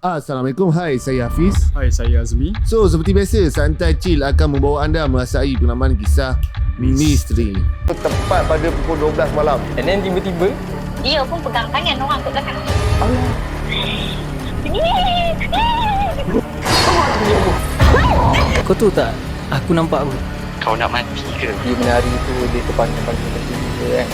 Assalamualaikum, hai, saya Hafiz. Hai, saya Azmi. So, seperti biasa, Santai Chill akan membawa anda merasai pengalaman kisah misteri. Tepat pada pukul 12 malam. And then tiba-tiba dia pun pegang tangan orang kat belakang. Kau tahu tak, aku nampak apa? kau nak mati ke? Dia menari tu, dia terpanjang-panjang macam kita kan.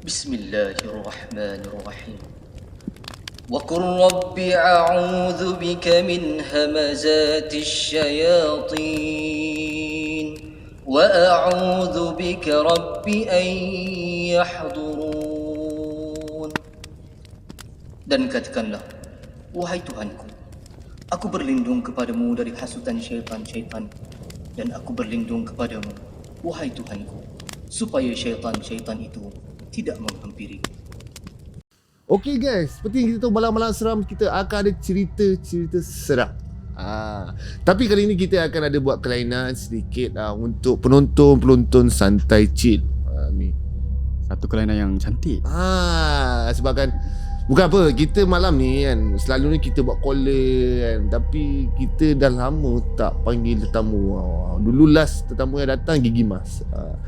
Bismillahirrahmanirrahim. وقل رب أعوذ بك من همزات الشياطين وأعوذ بك رب أن يحضرون. Dan katakanlah, wahai Tuhanku, aku berlindung kepadamu dari hasutan syaitan-syaitan, dan aku berlindung kepadamu, wahai Tuhanku, supaya syaitan-syaitan itu tidak menghampiri. Okey guys, seperti yang kita tahu, malam-malam seram kita akan ada cerita-cerita seram. Tapi kali ini kita akan ada buat kelainan sedikit untuk penonton-penonton Santai Chill. Ni Satu kelainan yang cantik. sebabkan bukan apa, kita malam ni kan selalunya kita buat caller kan, tapi kita dah lama tak panggil tetamu. Dulu last tetamu yang datang Gigi Mas.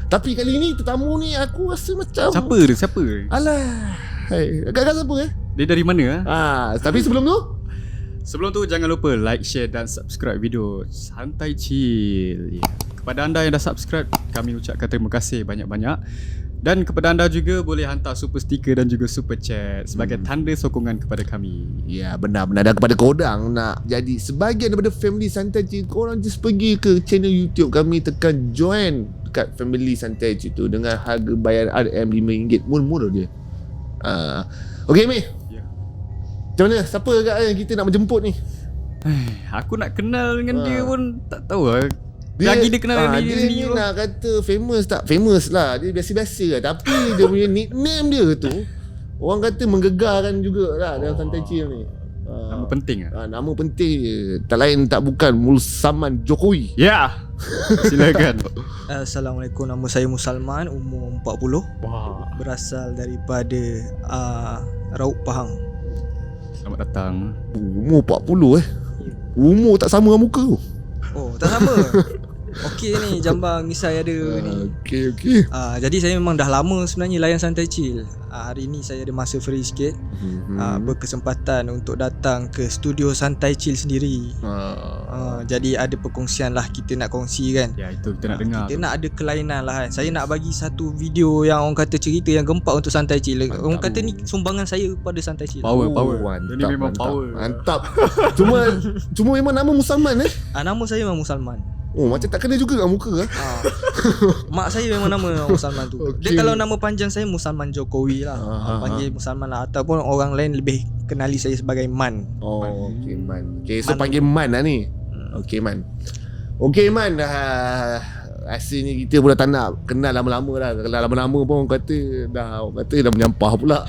Tapi kali ni tetamu ni aku rasa macam Siapa? Alah, hai, agak-agak siapa Dia dari mana? Tapi sebelum tu Sebelum tu jangan lupa like, share dan subscribe video Santai Chill. Kepada anda yang dah subscribe, kami ucapkan terima kasih banyak-banyak. Dan kepada anda juga boleh hantar super sticker dan juga super chat sebagai tanda sokongan kepada kami. ya, benar-benar. Dan kepada korang nak jadi sebahagian daripada family Santai Chill, korang just pergi ke channel YouTube kami, tekan join dekat family Santai Chill tu dengan harga bayar RM5 murah dia. Okey Mi, Ya. macam mana? Siapa agak yang kita nak menjemput ni? Aku nak kenal dengan dia pun tak tahu lah. Lagi dia kenal dengan dia dia ni sendiri. nak kata famous tak famous lah. Dia biasa-biasa lah. Tapi dia punya nickname dia tu, orang kata menggegarkan jugalah dalam Santai Chill ni. Nama penting lah. Nama penting je. Tak lain tak bukan Mulsaman Jokowi. Ya. Silakan. Assalamualaikum, nama saya Musalman, umur 40. Wah. Berasal daripada Raub Pahang. Selamat datang. Umur 40 Umur tak sama dengan muka tu. Oh, tak sama. Okey ni, Jambang Misai ada ni. Okey. Jadi saya memang dah lama sebenarnya layan Santai Chill. Hari ni saya ada masa free sikit. Berkesempatan untuk datang ke studio Santai Chill sendiri. Jadi ada perkongsian lah, kita nak kongsi kan. Ya, itu kita nak dengar. Kita nak ada kelainan lah kan. Saya nak bagi satu video yang orang kata cerita yang gempak untuk Santai Chill. Orang kata ni sumbangan saya kepada Santai Chill. Power. Mantap, Dia ni memang mantap, power. Mantap. Cuma memang nama Musalman Nama saya memang Musalman. Oh, macam tak kena juga kat muka Mak saya memang nama Musalman tu. Okey. Dia kalau nama panjang saya Musalman Jokowi lah. Panggil Musalman lah. Ataupun orang lain lebih kenali saya sebagai Man. Oh, okey Man. Okey, so Man. panggil Man lah ni. Okey Man. Okey Man, rasanya kita pun dah tak nak kenal lama-lama dah. Kalau lama-lama pun orang kata dah menyampah pula.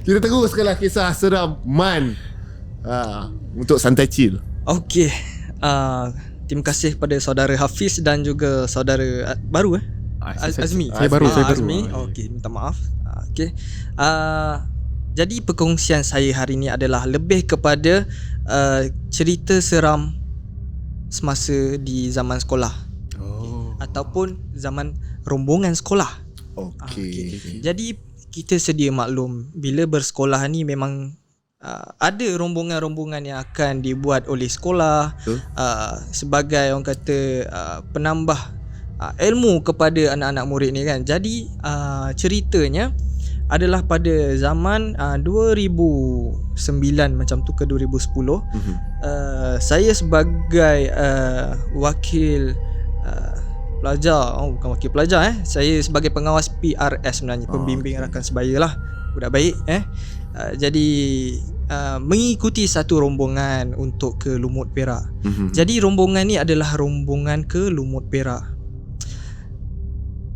Kita teruskanlah kisah seram Man untuk Santai Chill. Okey. Terima kasih kepada saudara Hafiz dan juga saudara baru Azmi. Saya baru. Azmi. Okey, minta maaf. Okey. Jadi perkongsian saya hari ini adalah lebih kepada cerita seram semasa di zaman sekolah. Ataupun zaman rombongan sekolah. Okey. Jadi kita sedia maklum, bila bersekolah ni memang ada rombongan-rombongan yang akan dibuat oleh sekolah sebagai orang kata penambah ilmu kepada anak-anak murid ni kan. Jadi ceritanya adalah pada zaman 2009 macam tu ke 2010. Saya sebagai wakil pelajar, bukan wakil pelajar saya sebagai pengawas PRS sebenarnya, pembimbing rakan sebaya lah, budak baik jadi mengikuti satu rombongan untuk ke Lumut Perak. Jadi rombongan ni adalah rombongan ke Lumut Perak.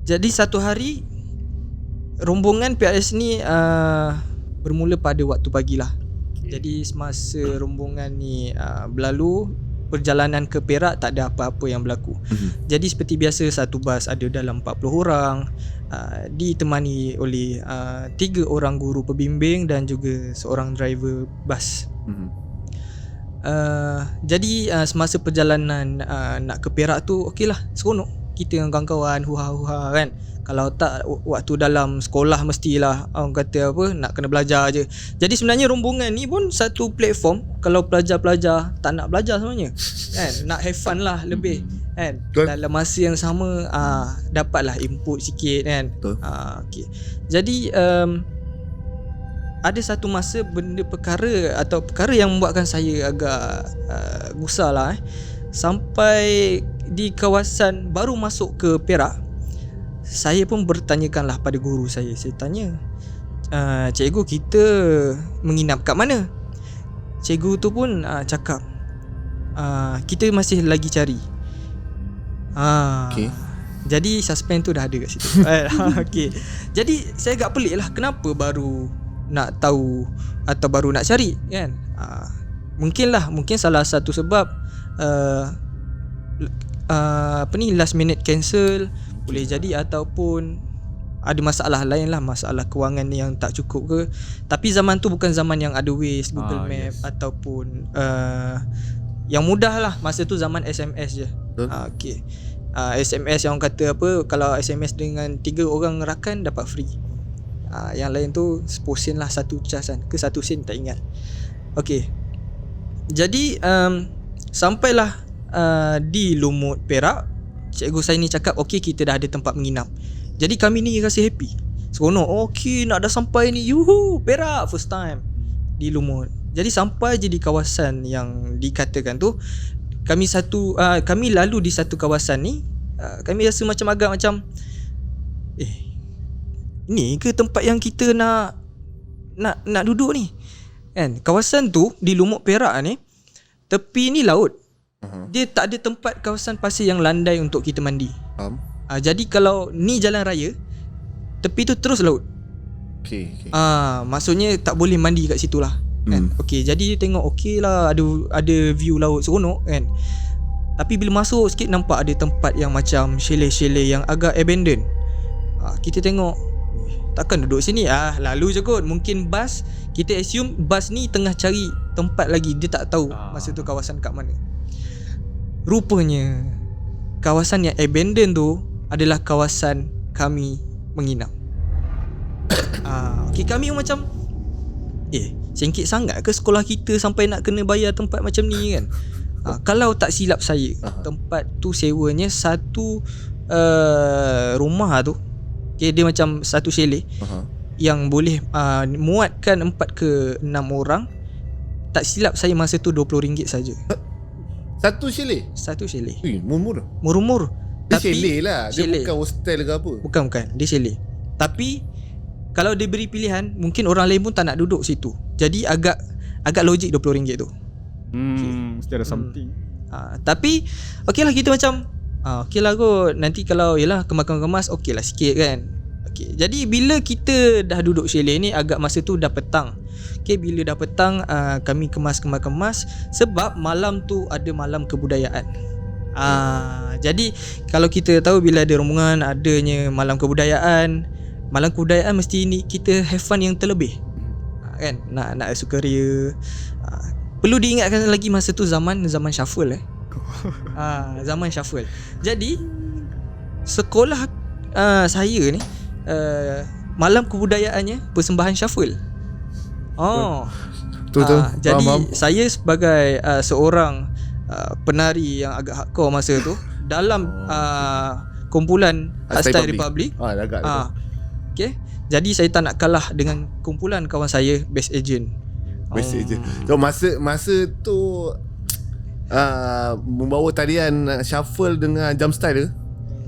Jadi satu hari rombongan PRS ni bermula pada waktu pagi lah. Jadi semasa rombongan ni berlalu, perjalanan ke Perak tak ada apa-apa yang berlaku. Jadi seperti biasa, satu bas ada dalam 40 orang, ditemani oleh 3 orang guru pembimbing dan juga seorang driver bas. Jadi semasa perjalanan nak ke Perak tu, okey lah, seronok. Kita dengan kawan-kawan huha-huha kan. Kalau tak waktu dalam sekolah mestilah orang kata apa, nak kena belajar je. Jadi sebenarnya rombongan ni pun satu platform kalau pelajar-pelajar tak nak belajar sebenarnya kan, nak have fun lah lebih kan. Dalam masa yang sama dapatlah input sikit kan. Okay. Jadi ada satu masa perkara yang membuatkan saya agak gusar lah Sampai di kawasan baru masuk ke Perak, saya pun bertanyakanlah pada guru saya. Saya tanya, cikgu, kita menginap kat mana? Cikgu tu pun cakap, kita masih lagi cari. Okay. Jadi suspend tu dah ada kat situ. Okay. Jadi saya agak pelik lah, kenapa baru nak tahu atau baru nak cari kan? Mungkin salah satu sebab last minute cancel boleh jadi, ataupun ada masalah lain lah, masalah kewangan yang tak cukup ke. Tapi zaman tu bukan zaman yang ada Waze, Google Map ataupun yang mudah lah. Masa tu zaman SMS je. Okay. SMS yang orang kata apa, kalau SMS dengan 3 orang rakan dapat free. Yang lain tu 10 sen lah, 1 casan ke 1 sen tak ingat. Okay. Jadi sampailah di Lumut Perak. Cikgu saya ni cakap, okey, kita dah ada tempat menginap. Jadi kami ni rasa happy, seronok. Okey, nak dah sampai ni, yuhu, Perak first time di Lumut. Jadi sampai je di kawasan yang dikatakan tu, kami lalu di satu kawasan ni, kami rasa macam agak macam ni ke tempat yang kita nak duduk ni kan. Kawasan tu di Lumut Perak ni, tepi ni laut. Dia tak ada tempat kawasan pasir yang landai untuk kita mandi. Jadi kalau ni jalan raya, tepi tu terus laut. Okay. Maksudnya tak boleh mandi kat situ lah kan. Okay, jadi dia tengok okey lah, ada view laut, seronok kan. Tapi bila masuk sikit, nampak ada tempat yang macam chalet-chalet yang agak abandoned. Kita tengok, takkan duduk sini, lalu je kot. Mungkin bas, kita assume bas ni tengah cari tempat lagi, dia tak tahu masa tu kawasan kat mana. Rupanya kawasan yang abandoned tu adalah kawasan kami menginap. Okay, kami macam sengkit sangat ke sekolah kita sampai nak kena bayar tempat macam ni kan. Kalau tak silap saya, tempat tu sewanya satu rumah tu, okay, dia macam satu chalet yang boleh muatkan 4 ke 6 orang. Tak silap saya masa tu RM20 saja. Satu chalet? Satu chalet. Murmur. Dia chalet lah. Dia bukan hostel ke apa. Bukan. Dia chalet. Tapi kalau dia beri pilihan, mungkin orang lain pun tak nak duduk situ. Jadi agak logik RM20 tu. Mesti ada something. Tapi okey lah, kita macam okey lah kot. Nanti kalau yalah kemas-kemas okey lah sikit kan. Okay. Jadi bila kita dah duduk chalet ni, agak masa tu dah petang. Okay, bila dah petang, kami kemas. Sebab malam tu ada malam kebudayaan. Jadi kalau kita tahu bila ada rombongan adanya malam kebudayaan mesti ni kita have fun yang terlebih kan, nak sukaria. Perlu diingatkan lagi masa tu zaman shuffle zaman shuffle. Jadi sekolah saya ni malam kebudayaannya persembahan shuffle. Jadi saya sebagai seorang penari yang agak hardcore masa tu dalam kumpulan Hastile Republic. Okay. Jadi saya tak nak kalah dengan kumpulan kawan saya Best Agent. So masa tu membawa tarian shuffle dengan jump style ke?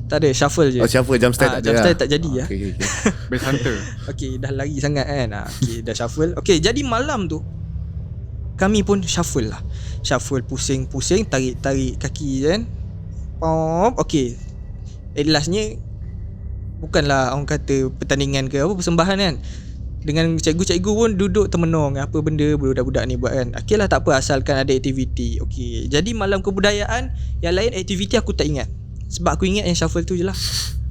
Tak ada, shuffle je. Shuffle, jump style tak ada. Jump style tak jadi lah. Okay. Best Hunter. Okay, dah lari sangat kan. Okay, dah shuffle. Okay, jadi malam tu kami pun shuffle lah. Shuffle, pusing-pusing, tarik kaki kan. Okay, at lastnya bukanlah orang kata pertandingan ke apa, persembahan kan. Dengan cikgu-cikgu pun duduk termenung, apa benda budak-budak ni buat kan. Okey lah, tak apa, asalkan ada aktiviti. Okey, jadi malam kebudayaan yang lain aktiviti aku tak ingat, sebab aku ingat yang shuffle tu je lah.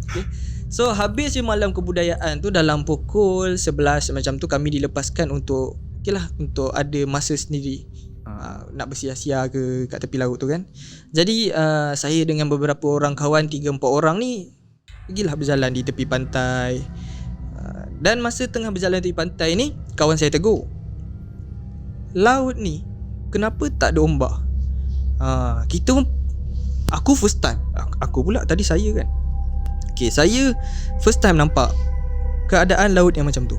Okay. So habis je malam kebudayaan tu, dalam pukul 11 macam tu kami dilepaskan untuk untuk ada masa sendiri. Nak bersia-sia ke kat tepi laut tu kan. Jadi saya dengan beberapa orang kawan, 3-4 orang ni pergilah berjalan di tepi pantai. Dan masa tengah berjalan di tepi pantai ni, kawan saya tegur, laut ni kenapa tak ada ombak? Aku first time. Aku pula tadi saya kan. Okay, saya first time nampak keadaan laut yang macam tu.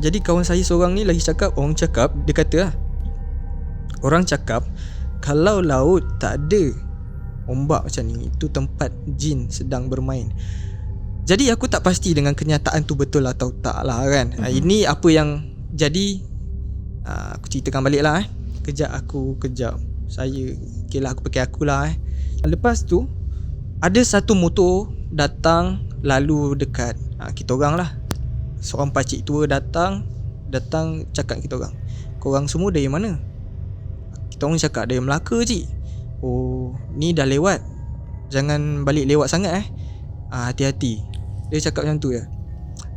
Jadi kawan saya seorang ni lagi cakap, dia kata lah, orang cakap kalau laut tak ada ombak macam ni, itu tempat jin sedang bermain. Jadi aku tak pasti dengan kenyataan tu betul atau tak lah kan. Ini apa yang jadi. Aku ceritakan balik lah Kejap saya. Okay lah, aku pakai aku lah Lepas tu ada satu motor datang lalu dekat kita orang lah. Seorang pakcik tua datang cakap kita orang, korang semua dari mana? Kita orang cakap dari Melaka cik. Oh, ni dah lewat, jangan balik lewat sangat hati-hati. Dia cakap macam tu ya.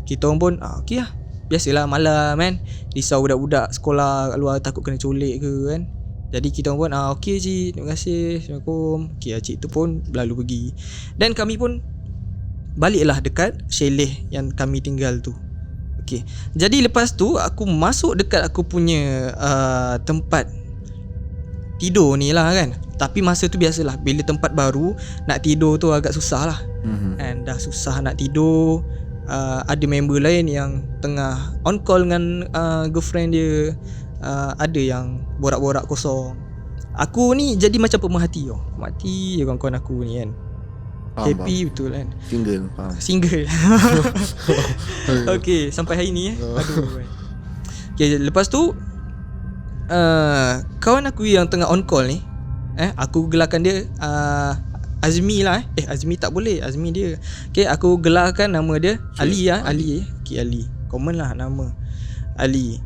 Kita orang pun okey lah, biasalah malam kan, risau budak-budak sekolah kat luar takut kena culik ke kan. Jadi kita orang pun okey cik, terima kasih, Assalamualaikum. Okey, cik tu pun berlalu pergi. Dan kami pun baliklah dekat chalet yang kami tinggal tu. Okey. Jadi lepas tu aku masuk dekat aku punya tempat tidur ni lah kan. Tapi masa tu biasalah, bila tempat baru nak tidur tu agak susah lah. And dah susah nak tidur. Ada member lain yang tengah on call dengan girlfriend dia. Ada yang borak-borak kosong. Aku ni jadi macam pemerhati Pemerhati je kawan-kawan aku ni kan. Happy betul kan. Single. Okay, sampai hari ni aduh. Okay, lepas tu kawan aku yang tengah on call ni, aku gelarkan dia Azmi lah. Azmi tak boleh, Azmi dia. Okay, aku gelarkan nama dia Ali lah. Ali. Okay, Ali, common lah nama Ali.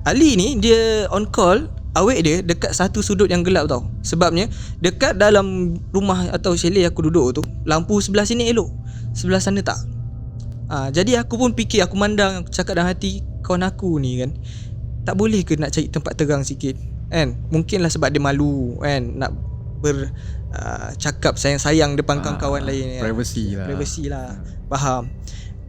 Ali ni dia on call, awek dia dekat satu sudut yang gelap tau. Sebabnya dekat dalam rumah atau chalet aku duduk tu, lampu sebelah sini elok, sebelah sana tak. Jadi aku pun fikir, aku mandang, aku cakap dalam hati, kawan aku ni kan, tak boleh ke nak cari tempat terang sikit kan. Mungkinlah sebab dia malu kan, nak cakap sayang-sayang depan kawan-kawan lain kan. Privacy lah. Faham.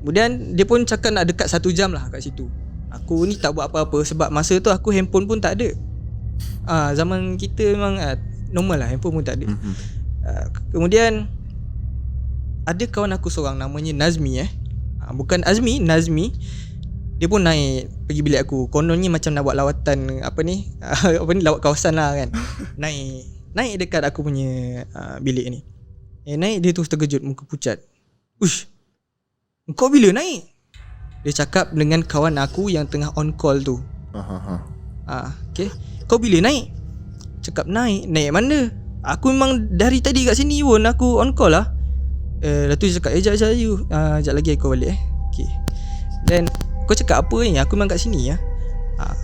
Kemudian dia pun cakap nak dekat 1 jam lah kat situ. Aku ni tak buat apa-apa sebab masa tu aku handphone pun tak ada. Zaman kita memang normal lah, handphone pun tak ada. Kemudian ada kawan aku seorang namanya Nazmi bukan Azmi, Nazmi. Dia pun naik pergi bilik aku. Kononnya macam nak buat lawatan lawat kawasan lah kan. Naik dekat aku punya bilik ni. Naik dia terus terkejut, muka pucat. Ush, kau bila naik? Dia cakap dengan kawan aku yang tengah on call tu. Okay, kau bila naik? Cakap naik mana? Aku memang dari tadi kat sini pun aku on call lah. Lepas tu dia cakap sekejap lagi aku balik Okay. Dan kau cakap apa ni? Aku memang kat sini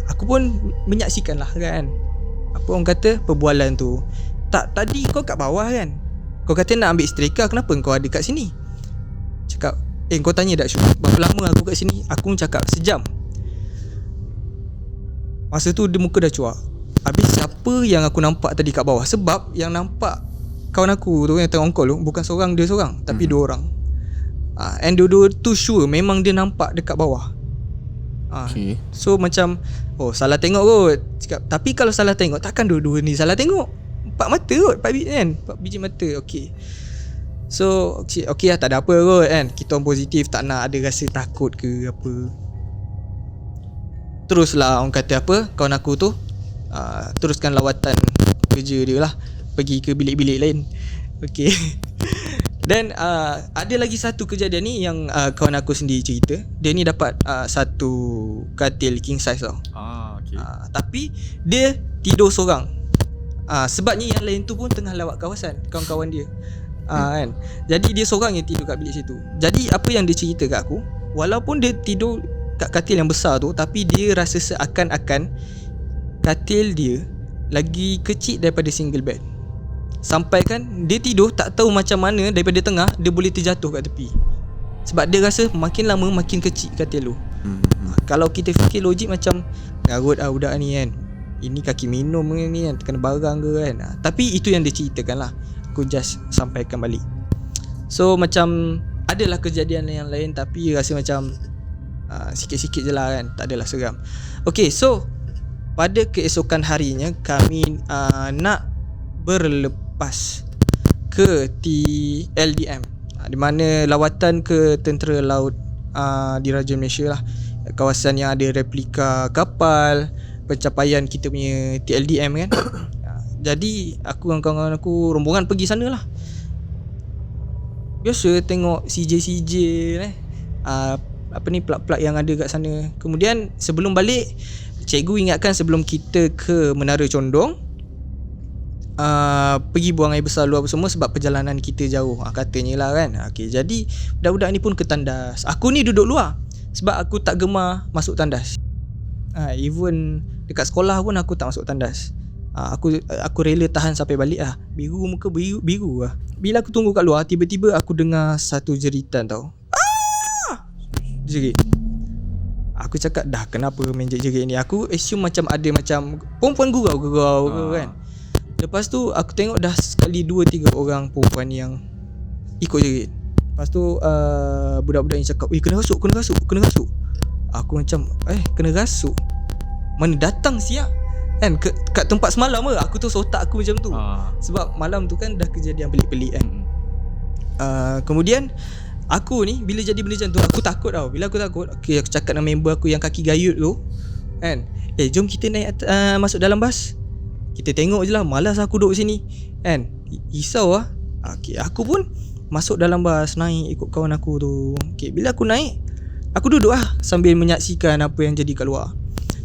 aku pun menyaksikan lah kan, apa orang kata, perbualan tu. Tadi kau kat bawah kan, kau kata nak ambil setrika, kenapa kau ada kat sini? Cakap kau tanya dak Syuk, berapa lama aku kat sini? Aku cakap sejam. Masa tu dia muka dah cuak. Habis siapa yang aku nampak tadi kat bawah? Sebab yang nampak kawan aku tu yang tengah on call tu bukan seorang, dia seorang, tapi 2 orang. And dua-dua tu sure memang dia nampak dekat bawah. Okay. So macam salah tengok kot. Cakap, tapi kalau salah tengok takkan dua-dua ni salah tengok. 4 mata kot, 4 biji kan, 4 biji mata. Okay. So okay lah, tak ada apa kot kan. Kita orang positif, tak nak ada rasa takut ke apa. Teruslah orang kata apa, kawan aku tu teruskan lawatan kerja dia lah, pergi ke bilik-bilik lain. Okay. Dan ada lagi satu kejadian ni yang kawan aku sendiri cerita. Dia ni dapat satu katil king size tau. Okay. Tapi dia tidur seorang. Sebabnya yang lain tu pun tengah lawat kawasan, kawan-kawan dia. Kan. Jadi dia seorang yang tidur kat bilik situ. Jadi apa yang dia cerita kat aku, walaupun dia tidur kat katil yang besar tu, tapi dia rasa seakan-akan katil dia lagi kecil daripada single bed. Sampai kan dia tidur tak tahu macam mana daripada tengah dia boleh terjatuh kat tepi. Sebab dia rasa makin lama makin kecil katil tu. Kalau kita fikir logik macam garut budak ni kan, ini kaki minum ni kan, kena barang ke kan. Tapi itu yang dia ceritakan lah. Aku just sampaikan balik. So macam adalah kejadian yang lain, tapi rasa macam sikit-sikit je lah kan, tak adalah seram. Okay, so pada keesokan harinya kami nak berlepas ke TLDM, di mana lawatan ke Tentera Laut Diraja Malaysia lah, kawasan yang ada replika kapal, pencapaian kita punya TLDM kan. Jadi aku dengan kawan-kawan aku rombongan pergi sana lah. Biasa tengok CJ apa ni, plug-plug yang ada kat sana. Kemudian sebelum balik, cikgu ingatkan sebelum kita ke Menara Condong, pergi buang air besar luar semua sebab perjalanan kita jauh, katanya lah kan. Okay, jadi budak-budak ni pun ke tandas. Aku ni duduk luar sebab aku tak gemar masuk tandas. Even dekat sekolah pun aku tak masuk tandas. Aku rela tahan sampai balik lah. Muka biru lah. Bila aku tunggu kat luar, tiba-tiba aku dengar satu jeritan tau. Jerit. Aku cakap dah kenapa main jerit ni. Aku assume macam ada macam perempuan gurau kan. Lepas tu aku tengok dah sekali 2-3 orang perempuan yang ikut jerit. Lepas tu budak-budak ni cakap, kena rasuk. Aku macam kena rasuk? Mana datang siap kan, kat tempat semalam ke. Aku tu otak aku macam tu. Sebab malam tu kan dah kejadian pelik-pelik kan. Kemudian aku ni bila jadi benda macam tu, aku takut tau. Bila aku takut, okay, aku cakap dengan member aku yang kaki gayut tu kan, jom kita naik masuk dalam bas. Kita tengok je lah, malas aku duduk sini kan. Risau lah. Okay, aku pun masuk dalam bas, naik ikut kawan aku tu. Okay, bila aku naik, aku duduk lah sambil menyaksikan apa yang jadi kat luar.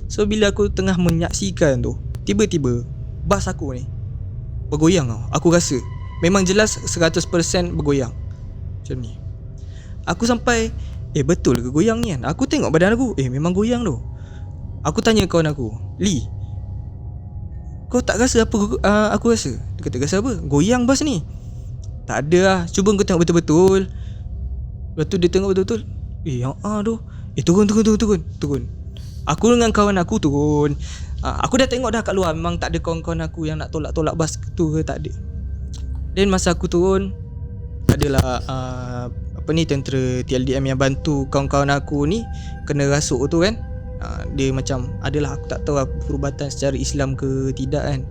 So bila aku tengah menyaksikan tu, tiba-tiba bas aku ni bergoyang tau. Aku rasa memang jelas 100% bergoyang macam ni. Aku sampai betul ke goyang ni kan. Aku tengok badan aku, memang goyang tu. Aku tanya kawan aku, Lee, kau tak rasa apa aku rasa? Dia kata, rasa apa? Goyang bas ni. Tak ada lah, cuba kau tengok betul-betul. Lepas tu dia tengok betul-betul, yang tu turun. Aku dengan kawan aku turun. Aku dah tengok dah kat luar, memang tak ada kawan-kawan aku yang nak tolak-tolak bas tu ke, tak ada. Dan masa aku turun, adalah tentera TLDM yang bantu kawan-kawan aku ni kena rasuk tu kan. Dia macam adalah, aku tak tahu perubatan secara Islam ke tidak kan.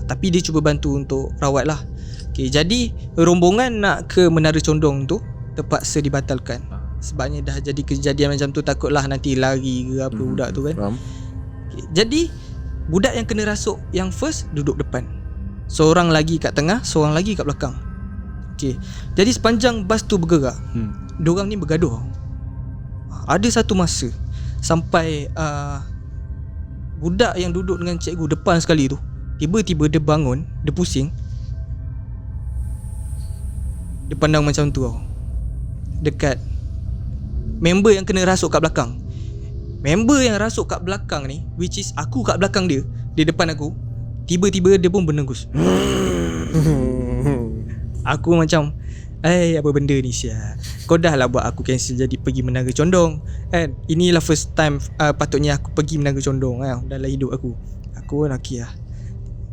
Tapi dia cuba bantu untuk rawat lah. Okay, jadi rombongan nak ke Menara Condong tu terpaksa dibatalkan. Sebabnya dah jadi kejadian macam tu, takutlah nanti lari ke apa budak tu kan. Okay, jadi budak yang kena rasuk yang first duduk depan, seorang lagi kat tengah, seorang lagi kat belakang. Okay, jadi sepanjang bas tu bergerak, diorang ni bergaduh. Ada satu masa sampai budak yang duduk dengan cikgu depan sekali tu, tiba-tiba dia bangun, dia pusing, dia pandang macam tu tau, dekat member yang kena rasuk kat belakang. Member yang rasuk kat belakang ni, which is aku kat belakang dia, di depan aku, tiba-tiba dia pun bernengus. Aku macam, apa benda ni Syah? Kau dah lah buat aku cancel jadi pergi Menara Condong kan. Inilah first time patutnya aku pergi Menara Condong kan, dalam hidup aku. Aku lelaki lah,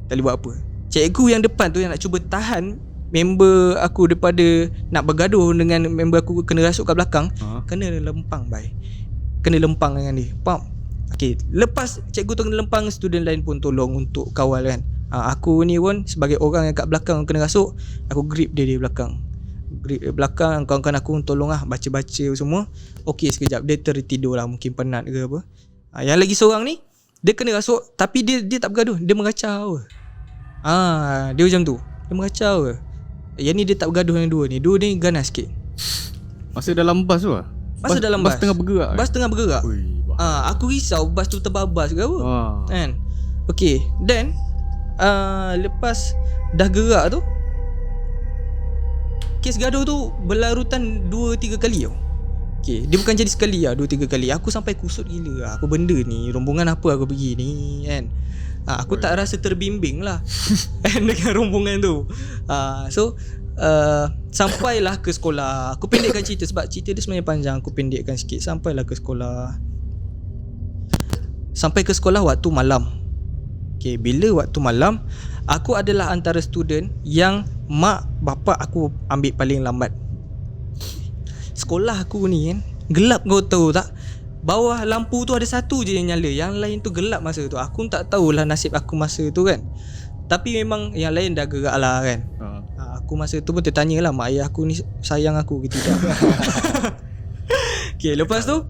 tak boleh buat apa. Cikgu yang depan tu yang nak cuba tahan member aku daripada nak bergaduh dengan member aku kena rasuk kat belakang, kena lempang kena lempang dengan dia. Faham? Okay, lepas cikgu tu kena lempang, student lain pun tolong untuk kawal kan. Aku ni pun sebagai orang yang kat belakang kena rasuk, aku grip dia di belakang. Grip belakang, kawan-kawan aku tolong lah, baca-baca semua. Okay, sekejap dia tertidur lah, mungkin penat ke apa. Yang lagi seorang ni, dia kena rasuk tapi dia tak bergaduh, dia mengacau. Dia macam tu, dia mengacau ke. Yang ni dia tak bergaduh dengan dua ni ganas sikit. Masa dalam bas tu lah? Masa dalam bas tengah bergerak. Bas tengah bergerak. Aku risau bas tu terbabas ke apa kan. Okay, then lepas dah gerak tu, kes gaduh tu berlarutan 2-3 kali tau. Okay, dia bukan jadi sekali 2-3 kali. Aku sampai kusut gila. Apa benda ni? Rombongan apa aku pergi ni kan? Aku tak rasa terbimbing lah dengan rombongan tu. Sampailah ke sekolah. Aku pendekkan cerita sebab cerita dia sebenarnya panjang. Aku pendekkan sikit. Sampailah ke sekolah. Sampai ke sekolah waktu malam. Okay, bila waktu malam, aku adalah antara student yang mak bapak aku ambil paling lambat. Sekolah aku ni kan gelap, kau tahu tak? Bawah lampu tu ada satu je yang nyala, yang lain tu gelap masa tu. Aku tak tahulah nasib aku masa tu kan. Tapi memang yang lain dah gerak lah kan. Aku masa tu pun tertanya lah mak ayah aku ni sayang aku ke tidak. Okay, lepas tu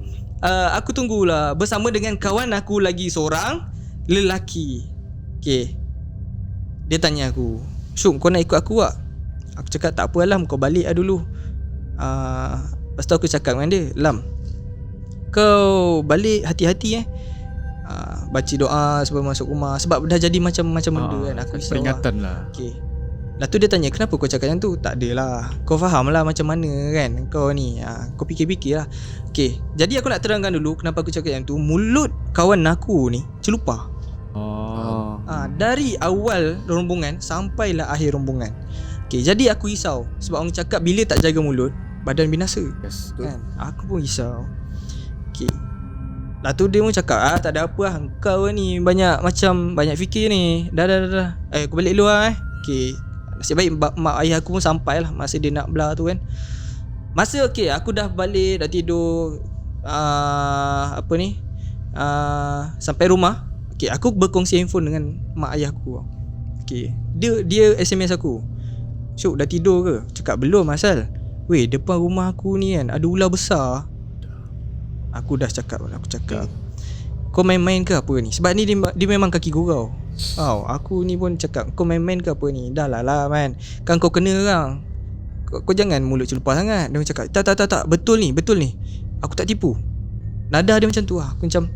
aku tunggulah bersama dengan kawan aku lagi seorang lelaki. Okay, dia tanya aku, Syuk, kau nak ikut aku tak? Aku cakap tak apa Lam, kau balik lah dulu. Lepas tu aku cakap dengan dia, Lam, kau balik hati-hati baca doa sebelum masuk rumah. Sebab dah jadi macam-macam benda kan. Aku risau peringatan lah. Okay. Lepas tu dia tanya, kenapa kau cakap macam tu? Tak adalah, kau faham lah macam mana kan kau ni. Kau fikir-fikir lah. Okay, jadi aku nak terangkan dulu kenapa aku cakap macam tu. Mulut kawan aku ni celupar. Dari awal rombongan sampailah akhir rombongan. Okay, jadi aku risau. Sebab orang cakap bila tak jaga mulut, badan binasa. Yes, kan? Aku pun risau. Okay, lepas tu dia pun cakap, tak ada apa lah, kau ni banyak fikir ni. Dah aku balik dulu lah Okay, nasib baik mak ayah aku pun sampai lah masa dia nak belah tu kan. Masa okay, aku dah balik, dah tidur, sampai rumah. Okay, aku berkongsi handphone dengan mak ayah aku. Okay, dia SMS aku, Syuk, dah tidur ke? Cakap belum asal. Weh, depan rumah aku ni kan ada ular besar. Aku cakap kau main-main ke apa ni? Sebab ni dia memang kaki gurau. Aku ni pun cakap, kau main-main ke apa ni? Dah lah man, kan kau kena orang. Kau jangan mulut celupar sangat. Dia cakap, tak, betul ni. Aku tak tipu. Nada dia macam tu lah. Aku macam,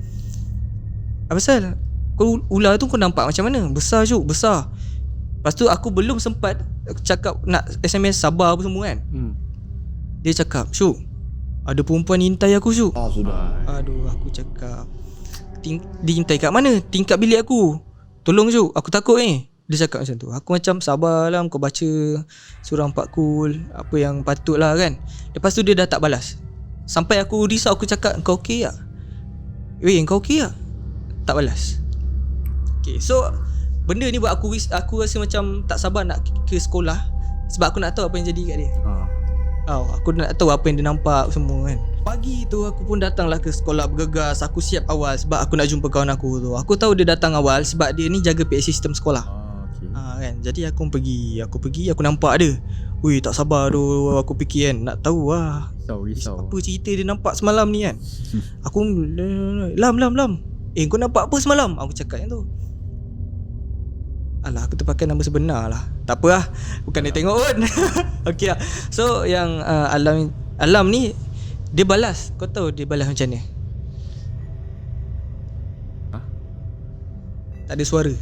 apa pasal? Kau ular tu kau nampak macam mana? Besar Syuk, besar. Lepas tu aku belum sempat cakap nak SMS sabar apa semua kan. Dia cakap, Syuk, ada perempuan intai aku Syuk. Sudah. Aduh, aku cakap, diintai kat mana? Tingkat bilik aku. Tolong Syuk, aku takut ni. Dia cakap macam tu. Aku macam sabarlah, kau baca surah 4 kul, apa yang patut lah kan. Lepas tu dia dah tak balas. Sampai aku risau, aku cakap, kau okey tak? Weh, kau okey tak? Tak balas. Okay, so benda ni buat aku rasa macam tak sabar nak ke sekolah. Sebab aku nak tahu apa yang jadi kat dia. Aku nak tahu apa yang dia nampak semua kan. Pagi tu aku pun datanglah ke sekolah bergegas. Aku siap awal sebab aku nak jumpa kawan aku tu. Aku tahu dia datang awal sebab dia ni jaga PA sistem sekolah. Kan. Jadi aku pergi, aku nampak dia. Ui, tak sabar tu. Aku fikir kan, nak tahu lah Risau. apa cerita dia nampak semalam ni kan. Aku Lam, kau nampak apa semalam? Aku cakap yang tu. Alah, aku terpakai nama sebenar lah. Tak apa lah, bukan dia tengok pun. Okay lah. So yang Alam ni, dia balas. Kau tahu dia balas macam ni? Tak ada suara.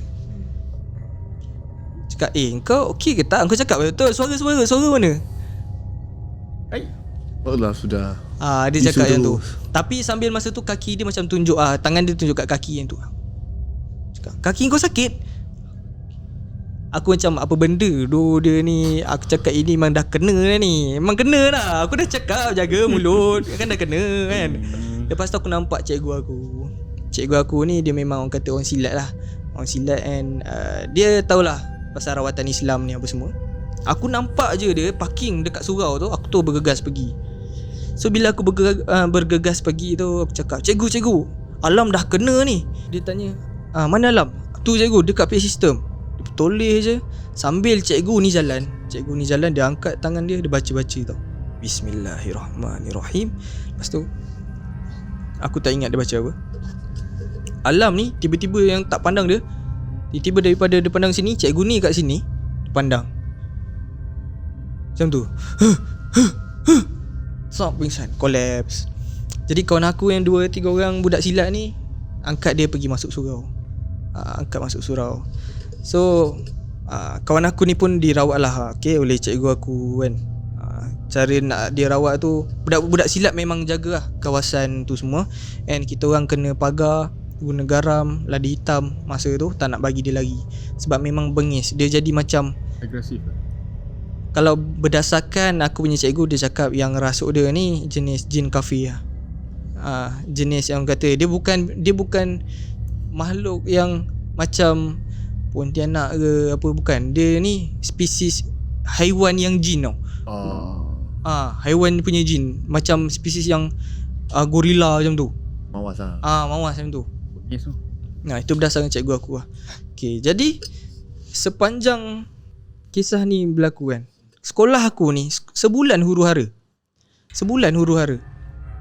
Cakap, kau okey ke tak? Kau cakap betul. Suara mana? Allah sudah. Dia cakap yang tu. Tapi sambil masa tu kaki dia macam tunjuk, tangan dia tunjuk kat kaki yang tu. Cakap, kaki kau sakit? Aku macam, apa benda dia ni? Aku cakap, ini memang dah kena dah ni. Memang kena dah. Aku dah cakap jaga mulut. Kan dah kena kan. Lepas tu aku nampak cikgu aku ni, dia memang orang kata orang silat lah. Orang silat and dia tahulah pasal rawatan Islam ni apa semua. Aku nampak je dia parking dekat surau tu. Aku tu bergegas pergi. So bila aku bergegas pergi tu, aku cakap, Cikgu, Alam dah kena ni. Dia tanya, mana Alam? Tu cikgu, dekat PA sistem. Dia toleh je. Sambil cikgu ni jalan, dia angkat tangan dia baca-baca tau. Bismillahirrahmanirrahim. Lepas tu aku tak ingat dia baca apa. Alam ni tiba-tiba yang tak pandang dia. Tiba-tiba daripada dia pandang sini, cikgu ni kat sini pandang. Macam tu. Sok pingsan, collapse. Jadi kawan aku yang 2-3 orang budak silat ni angkat dia pergi masuk surau. So kawan aku ni pun dirawat lah oleh cikgu aku kan. cara nak dia rawat tu, budak-budak silat memang jaga lah kawasan tu semua. And kita orang kena pagar, guna garam, lada hitam masa tu, tak nak bagi dia lari. Sebab memang bengis. Dia jadi macam Agresif lah. kalau berdasarkan aku punya cikgu, dia cakap yang rasuk dia ni jenis jin kafir lah. Jenis yang kata dia bukan makhluk yang macam Pontianak ke apa, bukan. Dia ni spesies haiwan yang jin tau. Haiwan punya jin, macam spesies yang gorila macam tu. Mawas lah. Mawas macam tu. Yes tu. Nah, itu berdasarkan cikgu aku lah. Okay, jadi sepanjang kisah ni berlaku kan, sekolah aku ni sebulan huru-hara.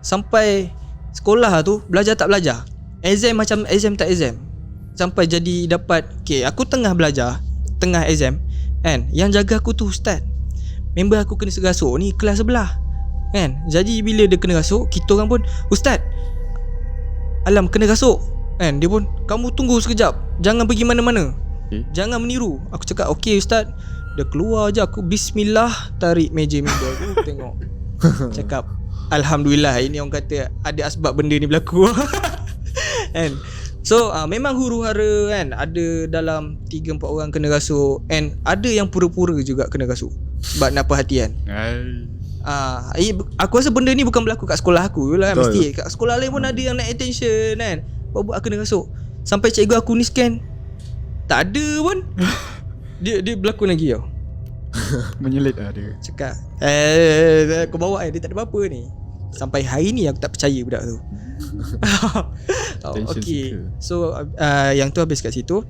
Sampai sekolah tu belajar tak belajar, exam macam exam tak exam. Sampai jadi dapat, okay, aku tengah belajar, tengah exam kan, yang jaga aku tu ustaz. Member aku kena serasuk ni kelas sebelah kan. Jadi bila dia kena rasuk, kita orang pun, ustaz, alam kena rasuk kan. Dia pun, kamu tunggu sekejap, jangan pergi mana-mana, jangan meniru. Aku cakap okey ustaz. Dia keluar je, aku bismillah tarik meja member aku tengok. Cakap alhamdulillah, ini orang kata ada asbab benda ni berlaku. Kan. So memang huru-hara kan. Ada dalam 3-4 orang kena rasuk. And ada yang pura-pura juga kena rasuk sebab nak perhatian. Aku rasa benda ni bukan berlaku kat sekolah aku lah kan. Mesti kat sekolah lain pun ada yang nak attention kan. Buat kena rasuk. Sampai cikgu aku ni scan, tak ada pun. Dia berlakon lagi tau. Menyelit lah dia. Cakap kau bawa dia tak ada apa-apa ni. Sampai hari ni aku tak percaya budak tu. Okay. So yang tu habis kat situ.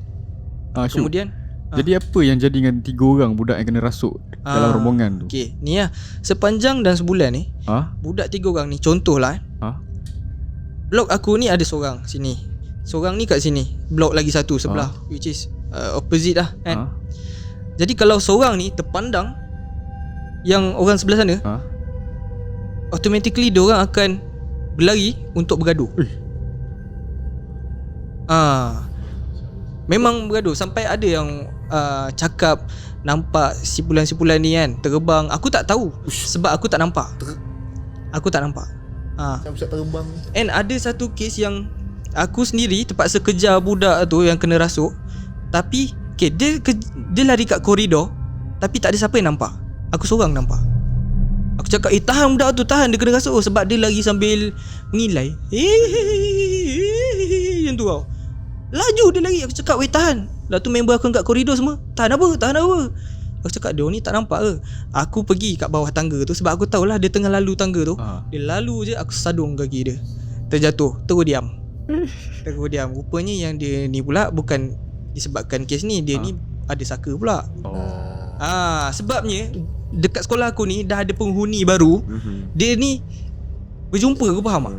Kemudian jadi apa yang jadi dengan 3 orang budak yang kena rasuk dalam rombongan tu? Okay, ni lah, sepanjang dan sebulan ni, budak 3 orang ni, contohlah blok aku ni ada seorang sini, seorang ni kat sini, blok lagi satu sebelah, which is opposite lah kan. Jadi kalau seorang ni terpandang yang orang sebelah sana, automatically diorang akan berlari untuk bergaduh. Memang bergaduh. Sampai ada yang cakap nampak sipulan-sipulan ni kan terbang. Aku tak tahu sebab aku tak nampak. Macam pusat terbang. And ada satu kes yang aku sendiri terpaksa kejar budak tu yang kena rasuk. Tapi okay, dia lari kat koridor, tapi tak ada siapa yang nampak. Aku seorang nampak. Aku cakap tahan budak tu, tahan, dia kena rasuk. Sebab dia lagi sambil mengilai macam tu tau. Laju dia lari. Aku cakap tahan. Lepas tu member aku kat koridor semua, tahan apa? Aku cakap dia ni tak nampak ke? Aku pergi kat bawah tangga tu sebab aku tahulah dia tengah lalu tangga tu. Dia lalu je, aku sadung kaki dia, terjatuh, terus diam. Rupanya yang dia ni pula bukan disebabkan kes ni, dia ni ada saka pula. Sebabnya dekat sekolah aku ni dah ada penghuni baru. Dia ni berjumpa, kau faham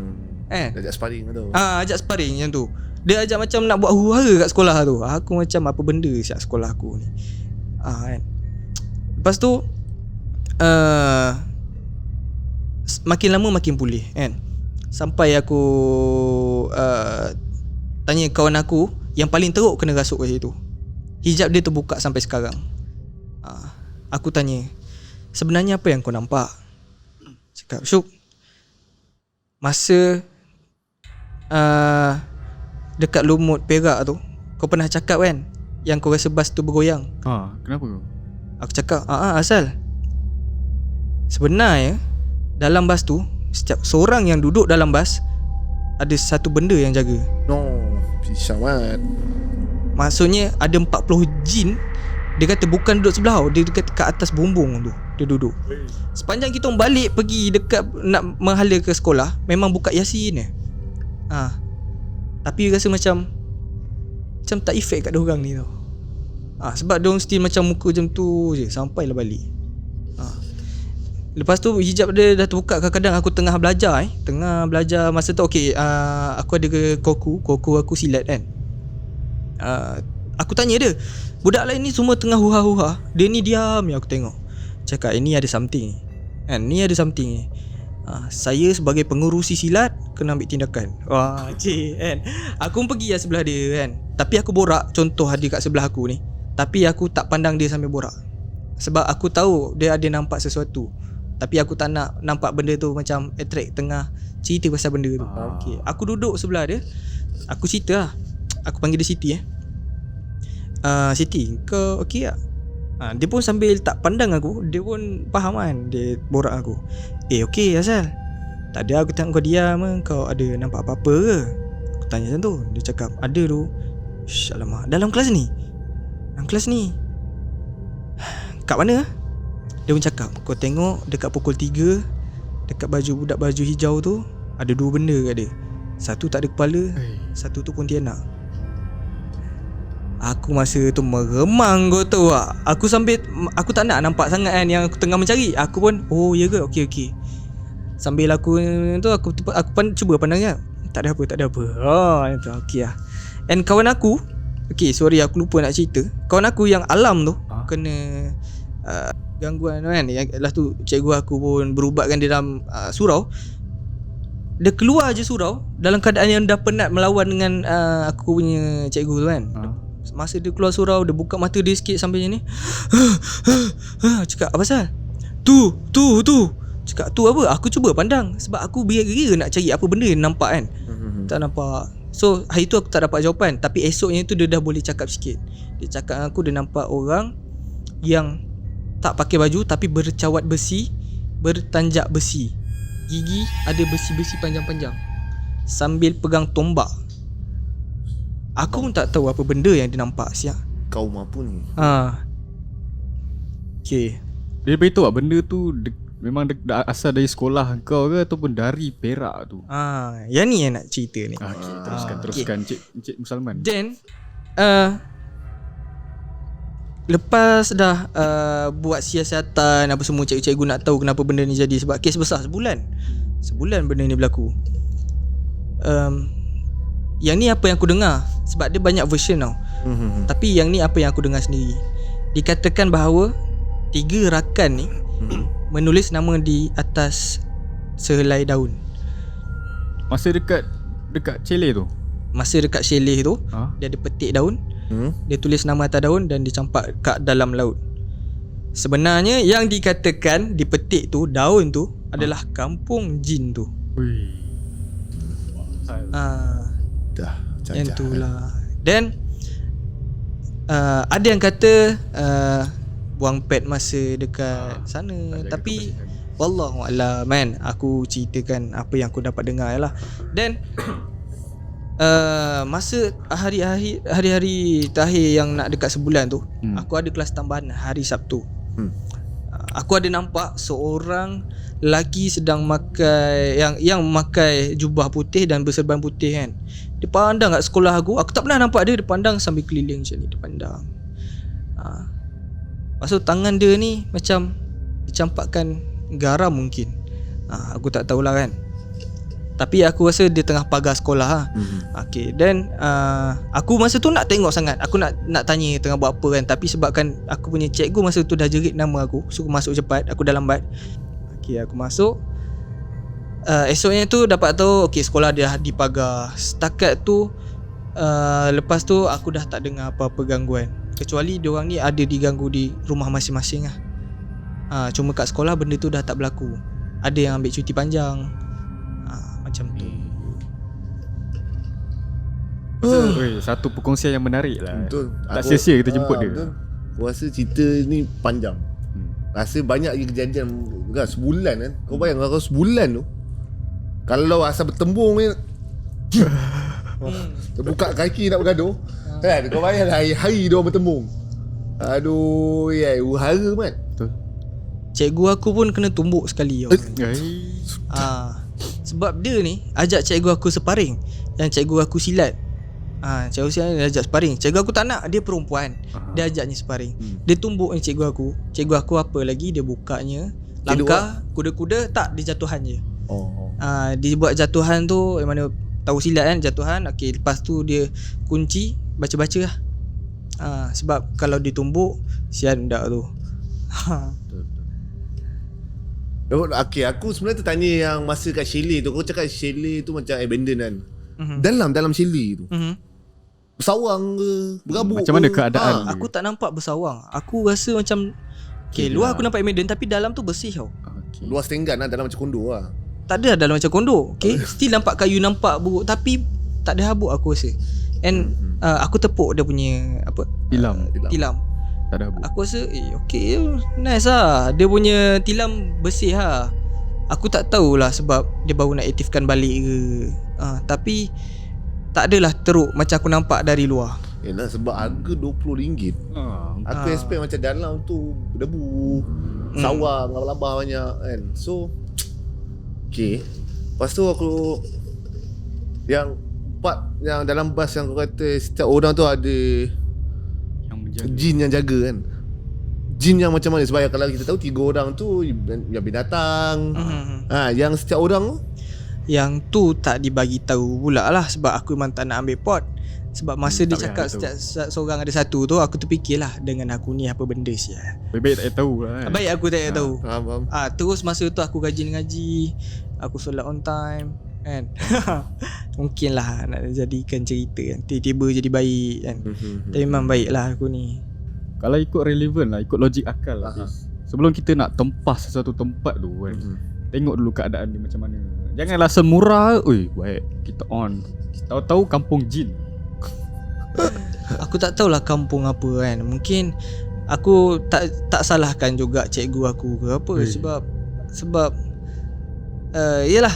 tak? Ajak sparring tu. Ajak sparring macam tu. Dia ajak macam nak buat huru-hara kat sekolah tu. Aku macam apa benda siap sekolah aku ni. Kan. Lepas tu makin lama makin pulih kan. Sampai aku tanya kawan aku yang paling teruk kena rasuk kat situ. Hijab dia terbuka sampai sekarang. Aku tanya, sebenarnya apa yang kau nampak? Cakap, Syuk, masa dekat lumut Perak tu, kau pernah cakap kan yang kau rasa bas tu bergoyang. Kenapa kau? Aku cakap, asal sebenarnya dalam bas tu, setiap seorang yang duduk dalam bas ada satu benda yang jaga. Pisang mat. Maksudnya ada 40 jin. Dia kata bukan duduk sebelah tau, dia dekat kat atas bumbung tu dia duduk. Sepanjang kita balik pergi dekat nak menghala ke sekolah, memang buka Yasin je. Tapi rasa macam tak efek kat diorang ni tau. Sebab diorang still macam muka macam tu je sampailah balik. Lepas tu hijab dia dah terbuka. Kadang-kadang aku tengah belajar masa tu. Okay, aku ada ke koku aku silat kan. Aku tanya dia, budak lain ni semua tengah huha-huha, dia ni diam je. Aku tengok, cakap ini ada something kan, ni ada something ni. Saya sebagai pengurusi silat kena ambil tindakan. Kan. Aku pun pergi lah sebelah dia kan. Tapi aku borak, contoh ada kat sebelah aku ni, tapi aku tak pandang dia sambil borak. Sebab aku tahu dia ada nampak sesuatu. Tapi aku tak nak nampak benda tu macam attract tengah cerita pasal benda tu. Okay. Aku duduk sebelah dia. Aku cerita lah. Aku panggil dia Siti Siti, kau okey tak? Dia pun sambil tak pandang aku, dia pun faham kan. Dia borak aku, okey asal? Tak ada, aku tengok kau diam. Kau ada nampak apa-apa ke? Aku tanya macam tu. Dia cakap ada tu. Alamak, dalam kelas ni? Dalam kelas ni? Kat mana? Dia pun cakap, kau tengok dekat pukul 3, dekat baju budak baju hijau tu, ada 2 benda kat dia. Satu tak ada kepala, satu tu Pontianak. Aku masa tu meremang, kau tahu tak? Aku tak nak nampak sangat kan yang aku tengah mencari. Aku pun, oh ya ke? Okey. Sambil aku tu aku cuba pandang je. Tak ada apa. Itu okey lah. And kawan aku, okey sorry aku lupa nak cerita. Kawan aku yang Alam tu kena gangguan kan. Yang lepas tu cikgu aku pun berubatkan dia dalam surau. Dia keluar je surau dalam keadaan yang dah penat melawan dengan aku punya cikgu tu kan. Masa dia keluar surau, dia buka mata dia sikit sambil macam ni. Cakap apa pasal? Tu. Cakap tu apa? Aku cuba pandang sebab aku gira nak cari apa benda yang nampak kan. Tak nampak. So hari tu aku tak dapat jawapan. Tapi esoknya tu dia dah boleh cakap sikit. Dia cakap dengan aku dia nampak orang yang tak pakai baju tapi bercawat besi, bertanjak besi. Gigi ada besi-besi panjang-panjang sambil pegang tombak. Aku pun tak tahu apa benda yang dia nampak siap. Kau apa ni? Okay. Dia beritahu tak benda tu memang asal dari sekolah kau ke ataupun dari Perak tu? Yang ni yang nak cerita ni. Okay, teruskan Encik Musalman. Then lepas dah buat siasatan apa semua, cikgu-cikgu nak tahu kenapa benda ni jadi. Sebab kes besar Sebulan benda ni berlaku. Yang ni apa yang aku dengar. Sebab dia banyak version tau. Tapi yang ni apa yang aku dengar sendiri. Dikatakan bahawa 3 rakan ni menulis nama di atas sehelai daun. Masa dekat chalet tu? Masa dekat chalet tu dia ada petik daun. Dia tulis nama atas daun dan dicampak kat dalam laut. Sebenarnya yang dikatakan di petik tu, daun tu adalah kampung jin tu. Dah yang tu lah. Then ada yang kata buang pet masa dekat sana. Tapi wallahualam man, aku ceritakan apa yang aku dapat dengar lah. Then masa hari-hari terakhir yang nak dekat sebulan tu, aku ada kelas tambahan hari Sabtu. Aku ada nampak seorang lelaki sedang makai yang memakai jubah putih dan berserban putih kan. Dia pandang kat sekolah aku. Aku tak pernah nampak dia. Dia pandang sambil keliling macam ni. Dia pandang. Lepas tu tangan dia ni macam dicampakkan garam mungkin. Aku tak tahulah kan. Tapi aku rasa dia tengah pagar sekolah lah. Okay. Then aku masa tu nak tengok sangat. Aku nak tanya tengah buat apa kan. Tapi sebabkan aku punya cikgu masa tu dah jerit nama aku, suruh masuk cepat. Aku dah lambat. Okay, aku masuk. Esoknya tu dapat tahu okay, sekolah dia dipagar. Setakat tu lepas tu aku dah tak dengar apa-apa gangguan. Kecuali diorang ni ada diganggu di rumah masing-masing lah. Cuma kat sekolah benda tu dah tak berlaku. Ada yang ambil cuti panjang. Macam tu. Satu perkongsian yang menarik lah. Betul. Tak sia-sia kita jemput dia. Betul. Aku rasa cerita ni panjang. Rasa banyak lagi kejadian kan, sebulan kan. Kau bayang kalau sebulan tu, kalau asal bertembung ni terbuka kaki nak bergaduh kan. Kau bayang hari-hari dia orang bertembung. Aduh, uhara man. Betul. Cikgu aku pun kena tumbuk sekali. Sebab dia ni ajak cikgu aku separing. Yang cikgu aku silat. Cikgu silat dia ajak separing. Cikgu aku tak nak, dia perempuan. Dia ajaknya separing. Dia tumbuk ni cikgu aku. Cikgu aku apa lagi, dia bukanya langkah kuda-kuda, tak, dia jatuhan je. Dia buat jatuhan tu yang mana tahu silat kan, jatuhan. Okay, lepas tu dia kunci, baca-baca lah. Sebab kalau ditumbuk sian dak tu. Okay, aku sebenarnya tertanya yang masa kat chalet tu. Kau cakap chalet tu macam abandoned kan. Dalam chalet tu bersawang ke, berabuk macam mana keadaan aku tak nampak bersawang. Aku rasa macam okay, luar aku nampak abandoned tapi dalam tu bersih tau. Luar setengah lah, dalam macam kondo lah. Tak ada dalam macam kondo. Okay, still nampak kayu, nampak buruk, tapi tak ada habuk aku rasa. And aku tepuk dia punya apa? Tilam. Tak ada habuk. Aku rasa okay, nice lah. Dia punya tilam bersih lah. Aku tak tahulah sebab dia baru nak aktifkan balik ke. Tapi tak adalah teruk macam aku nampak dari luar. Yelah, sebab harga RM20. Aku expect macam dalam tu debu, sawang, labah banyak kan. So okay. Lepas tu aku yang part yang dalam bas yang kau kata setiap orang tu ada Yang menjaga. jin yang jaga kan. Jin yang macam mana? Sebab kalau kita tahu 3 orang tu yang binatang. Yang setiap orang tu Yang tu tak dibagi tahu pula lah, sebab aku memang tak nak ambil pot. Sebab masa dia tak cakap payah setiap seorang ada satu tu, aku terfikirlah dengan aku ni apa benda sial. Baik-baik tak payah tahu lah kan. Baik aku tak payah tahu. faham. Terus masa tu aku ngaji, aku solat on time kan. Mungkin lah nak jadikan cerita kan, tiba-tiba jadi baik kan. Tapi memang baik lah aku ni. Kalau ikut relevan lah, ikut logik akal lah. Sebelum kita nak tempas sesuatu tempat tu kan, tengok dulu keadaan dia macam mana. Janganlah semurah, oi baik kita on. Tahu-tahu kampung jin. Aku tak tahulah kampung apa kan. Mungkin aku tak salahkan juga cikgu aku ke apa. Sebab yalah,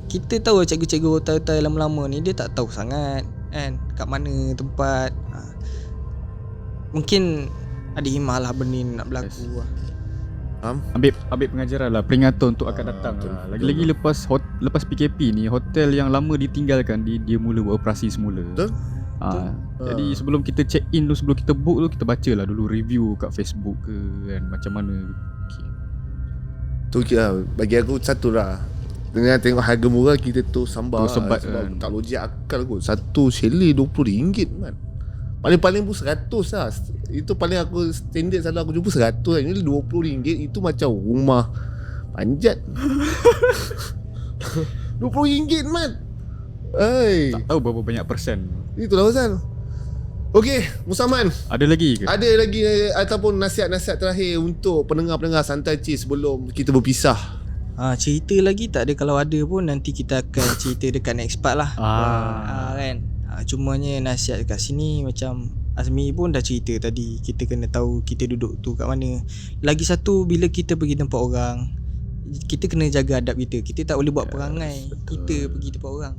kita tahu cikgu-cikgu hotel-hotel lama-lama ni dia tak tahu sangat kan kat mana tempat. Mungkin ada himah lah benda ni nak berlaku lah. Ambil pengajaran lah, peringatan untuk akan datang lah. Lagi-lagi lepas PKP ni, hotel yang lama ditinggalkan dia mula beroperasi semula. Betul? Jadi sebelum kita check in tu, sebelum kita book tu, kita baca lah dulu review kat Facebook ke kan, macam mana. Tu bagi aku satu lah. Dengan tengok harga murah kita tu sambar Tu sebat sebab kan. tak logik akal kot. Satu chalet RM20 man. Paling-paling pun 100 lah. Itu paling aku standard selalu aku jumpa 100 lah. Ini RM20. Itu macam rumah panjat. RM20 man. Tak tahu berapa banyak persen. Itulah pasal. Okey, Musaman, Ada lagi ke? ada lagi ataupun nasihat-nasihat terakhir untuk pendengar-pendengar Santai Chill sebelum kita berpisah? Cerita lagi tak ada. Kalau ada pun nanti kita akan cerita dekat next part lah. Kan. Cumanya nasihat kat sini macam Azmi pun dah cerita tadi, kita kena tahu kita duduk tu kat mana. Lagi satu, bila kita pergi tempat orang, kita kena jaga adab kita. Kita tak boleh buat perangai kita pergi tempat orang.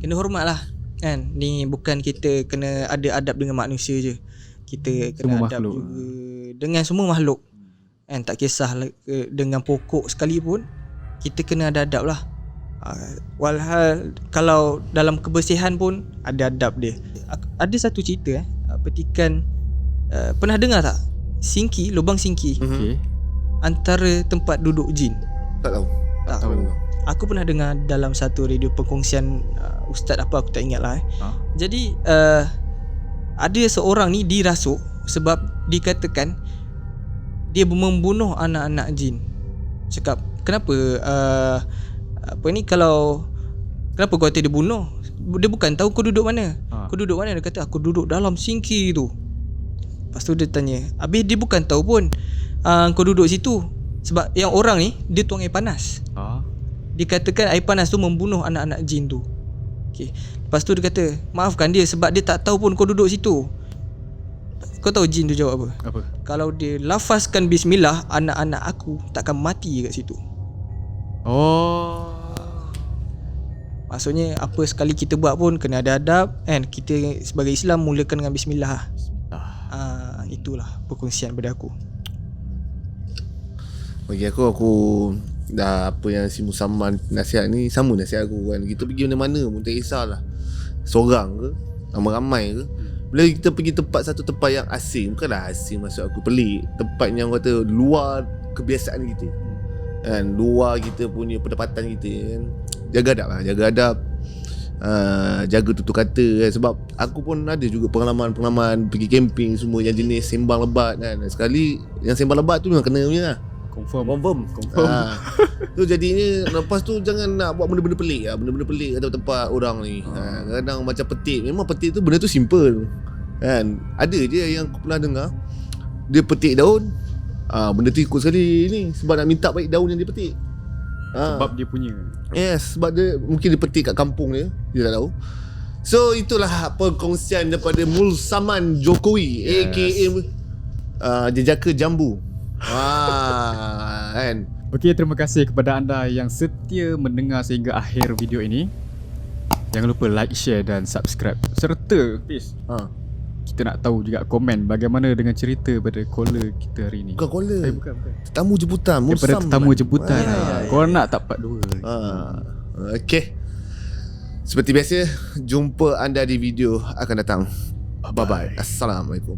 Kena hormat lah kan. Ni bukan kita kena ada adab dengan manusia je, kita kena Semua adab makhluk juga dengan semua makhluk kan. Tak kisah dengan pokok sekalipun, kita kena ada adab lah. Walhal kalau dalam kebersihan pun ada adab dia. Ada satu cerita petikan, pernah dengar tak? Singki, lubang singki Okay. antara tempat duduk jin. Tak tahu. Tak tahu. Aku pernah dengar dalam satu radio perkongsian ustaz apa aku tak ingat lah. Jadi ada seorang ni dirasuk sebab dikatakan dia membunuh anak-anak jin. Cakap kenapa apa ni, kenapa kau kata dia bunuh? Dia bukan tahu kau duduk mana. Kau duduk mana? Dia kata aku duduk dalam singki tu. Lepas tu dia tanya, habis dia bukan tahu pun kau duduk situ. Sebab yang orang ni dia tuang air panas. Dikatakan air panas tu membunuh anak-anak jin tu. Okay. Lepas tu dia kata maafkan dia sebab dia tak tahu pun kau duduk situ. Kau tahu jin tu jawab apa? Apa? Kalau dia lafazkan bismillah, anak-anak aku takkan mati kat situ. Maksudnya apa sekali kita buat pun kena ada adab kan. Kita sebagai Islam mulakan dengan bismillah. Itulah perkongsian daripada aku. Bagi aku dah apa yang si Musaman nasihat ni sama nasihat aku kan. Kita pergi mana-mana pun tak kisahlah, seorang ke ramai-ramai ke, bila kita pergi satu tempat yang asing, bukanlah asing maksud aku pelik, tempat yang kata luar kebiasaan kita kan, luar kita punya pendapatan kita kan, jaga adab lah, jaga adab, jaga tutur kata kan. Sebab aku pun ada juga pengalaman pergi camping semua yang jenis sembang lebat kan. Sekali yang sembang lebat tu memang kena punya lah. Confirm. Tu jadinya lepas tu jangan nak buat benda-benda pelik lah. Benda-benda pelik kat tempat orang ni. Kadang macam petik. Memang petik tu benda tu simple kan. Ada je yang aku pernah dengar, dia petik daun, benda tu ikut sekali ni sebab nak minta baik daun yang dia petik. Sebab dia punya. Yes, sebab dia mungkin dia petik kat kampung dia tak tahu. So itulah perkongsian daripada Mulsaman Jokowi, aka Jejaka Jambu. Kan. Okey, terima kasih kepada anda yang setia mendengar sehingga akhir video ini. Jangan lupa like, share dan subscribe. Serta Fiz, kita nak tahu juga komen bagaimana dengan cerita pada caller kita hari ini. Bukan caller. Bukan. Tetamu jemputan, Daripada Mulsaman. tetamu jemputan. Korang nak tak part 2? Okay. Seperti biasa, jumpa anda di video akan datang. Bye-bye. Assalamualaikum.